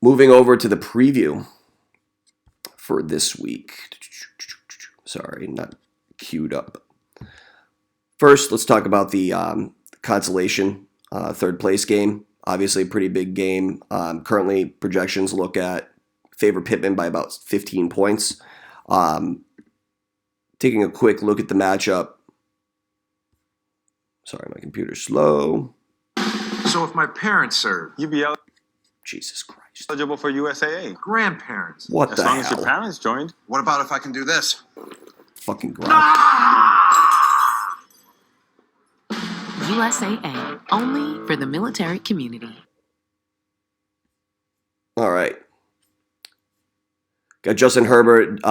Moving over to the preview for this week. Sorry, not queued up. First, let's talk about the consolation third place game. Obviously, a pretty big game. Currently, projections look at favor Pittman by about 15 points. Taking a quick look at the matchup. Sorry, my computer's slow. So if my parents serve, You'd be Jesus Christ. eligible for USAA. grandparents. What As the long as your hell? parents joined. What about if I can do this? Fucking ground. USAA, only for the military community. All right. Got Justin Herbert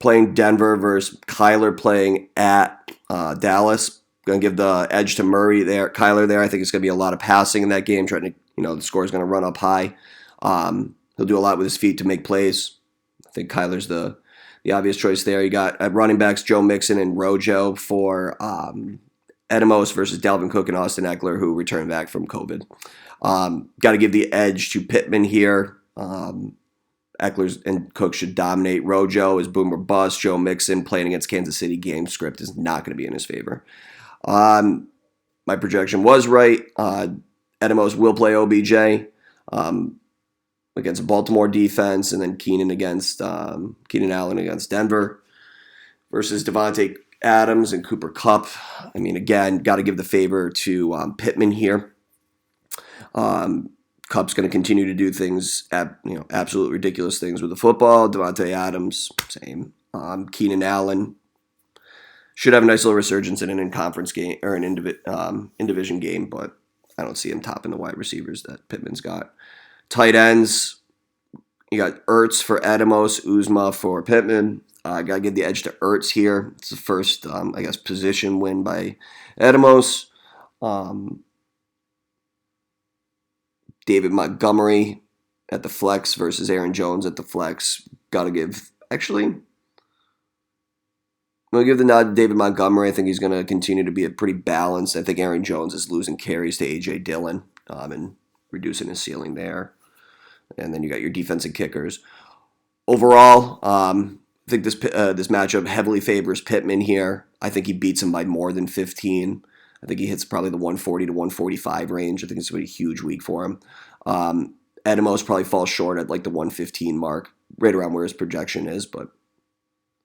playing Denver versus Kyler playing at Dallas. Going to give the edge to Murray there. Kyler there. I think it's going to be a lot of passing in that game. Trying to, the score is going to run up high. He'll do a lot with his feet to make plays. I think Kyler's the obvious choice there. You got at running backs Joe Mixon and Rojo for Edemos versus Dalvin Cook and Austin Eckler, who returned back from COVID. Got to give the edge to Pittman here. Eckler and Cook should dominate. Rojo is boom or bust. Joe Mixon playing against Kansas City game script is not going to be in his favor. My projection was right. Edemos will play OBJ against a Baltimore defense, and then Keenan Allen against Denver versus Devontae Adams and Cooper Kupp. I mean, again, got to give the favor to Pittman here. Kupp's going to continue to do things, absolute ridiculous things with the football. Devontae Adams, same. Keenan Allen should have a nice little resurgence in an in-conference game or an in-division game, but I don't see him topping the wide receivers that Pittman's got. Tight ends, you got Ertz for Edemos, Uzma for Pittman. I got to give the edge to Ertz here. It's the first, position win by Edemos. David Montgomery at the flex versus Aaron Jones at the flex. Got to give, I'm going to give the nod to David Montgomery. I think he's going to continue to be pretty balanced. I think Aaron Jones is losing carries to A.J. Dillon and reducing his ceiling there. And then you got your defensive kickers. Overall, I think this matchup heavily favors Pittman here. I think he beats him by more than 15. I think he hits probably the 140 to 145 range. I think it's going to be a huge week for him. Edemos probably falls short at like the 115 mark, right around where his projection is, but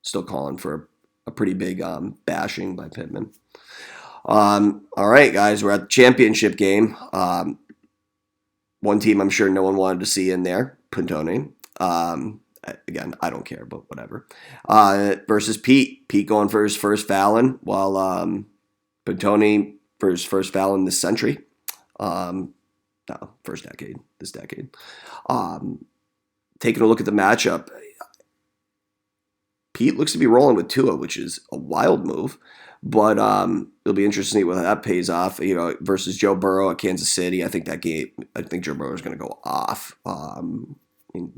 still calling for a pretty big bashing by Pittman. All right, guys, we're at the championship game. One team I'm sure no one wanted to see in there, Pantone. Again, I don't care, but whatever. Versus Pete. Pete going for his first Fallon, while Pantone for his first Fallon this century. This decade. Taking a look at the matchup, Pete looks to be rolling with Tua, which is a wild move, but it'll be interesting to see whether that pays off. Versus Joe Burrow at Kansas City, I think Joe Burrow is going to go off.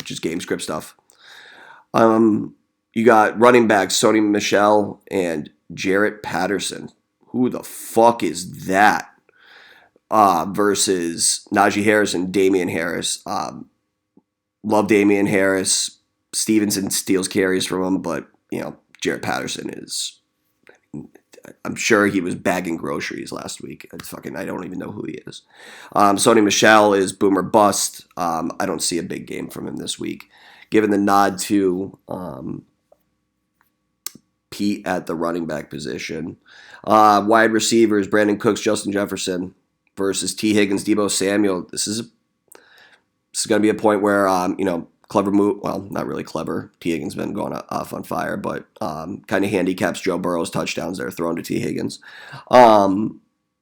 Just game script stuff. You got running backs Sony Michel and Jarrett Patterson. Who the fuck is that? Versus Najee Harris and Damian Harris. Love Damian Harris. Stevenson steals carries from him, but, Jarrett Patterson is... I'm sure he was bagging groceries last week. I don't even know who he is. Sony Michel is boomer bust. I don't see a big game from him this week. Given the nod to Pete at the running back position. Wide receivers, Brandon Cooks, Justin Jefferson versus T. Higgins, Deebo Samuel. This is going to be a point where, clever move. Well, not really clever. T. Higgins been going off on fire, but kind of handicaps Joe Burrow's touchdowns that are thrown to T. Higgins. Got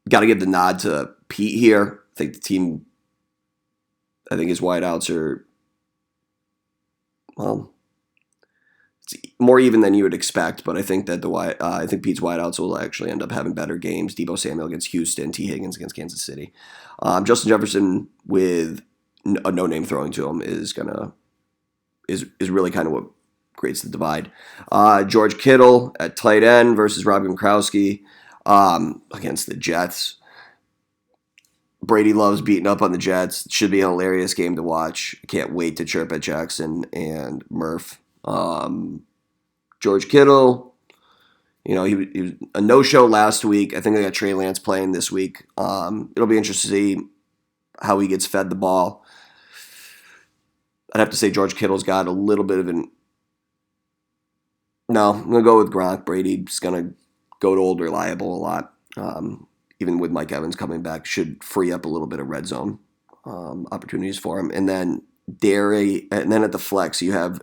to give the nod to Pete here. I think his wideouts are, it's more even than you would expect, but I think that I think Pete's wideouts will actually end up having better games. Deebo Samuel against Houston, T. Higgins against Kansas City. Justin Jefferson with a no-name throwing to him is really kind of what creates the divide. George Kittle at tight end versus Rob Gronkowski against the Jets. Brady loves beating up on the Jets. Should be an hilarious game to watch. Can't wait to chirp at Jackson and Murph. George Kittle, he was a no-show last week. I think they got Trey Lance playing this week. It'll be interesting to see how he gets fed the ball. I'd have to say George Kittle's got a little bit of an... No, I'm going to go with Gronk. Brady's going to go to old reliable a lot. Even with Mike Evans coming back, should free up a little bit of red zone opportunities for him. And then and then at the flex, you have...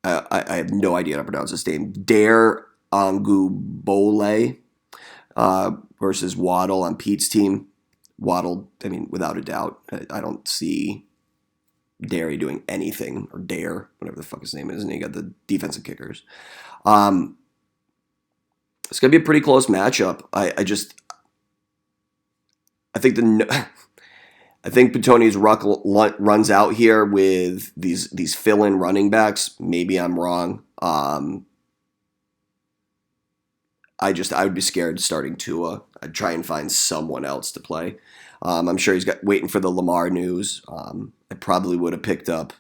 I have no idea how to pronounce his name. Dare Angubole versus Waddle on Pete's team. Waddle, without a doubt. I don't see Dare doing anything, or Dare, whatever the fuck his name is, and you got the defensive kickers. It's going to be a pretty close matchup. I think Petoni's runs out here with these fill-in running backs. Maybe I'm wrong. I would be scared starting Tua. I'd try and find someone else to play. I'm sure he's waiting for the Lamar news. I probably would have picked up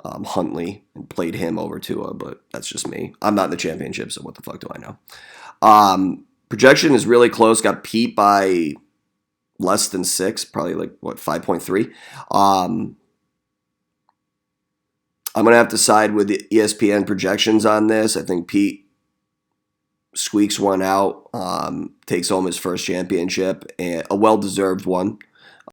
Huntley and played him over Tua, but that's just me. I'm not in the championship, so what the fuck do I know? Projection is really close. Got Pete by less than 6, probably 5.3. I'm going to have to side with the ESPN projections on this. I think Pete squeaks one out, takes home his first championship, and a well-deserved one.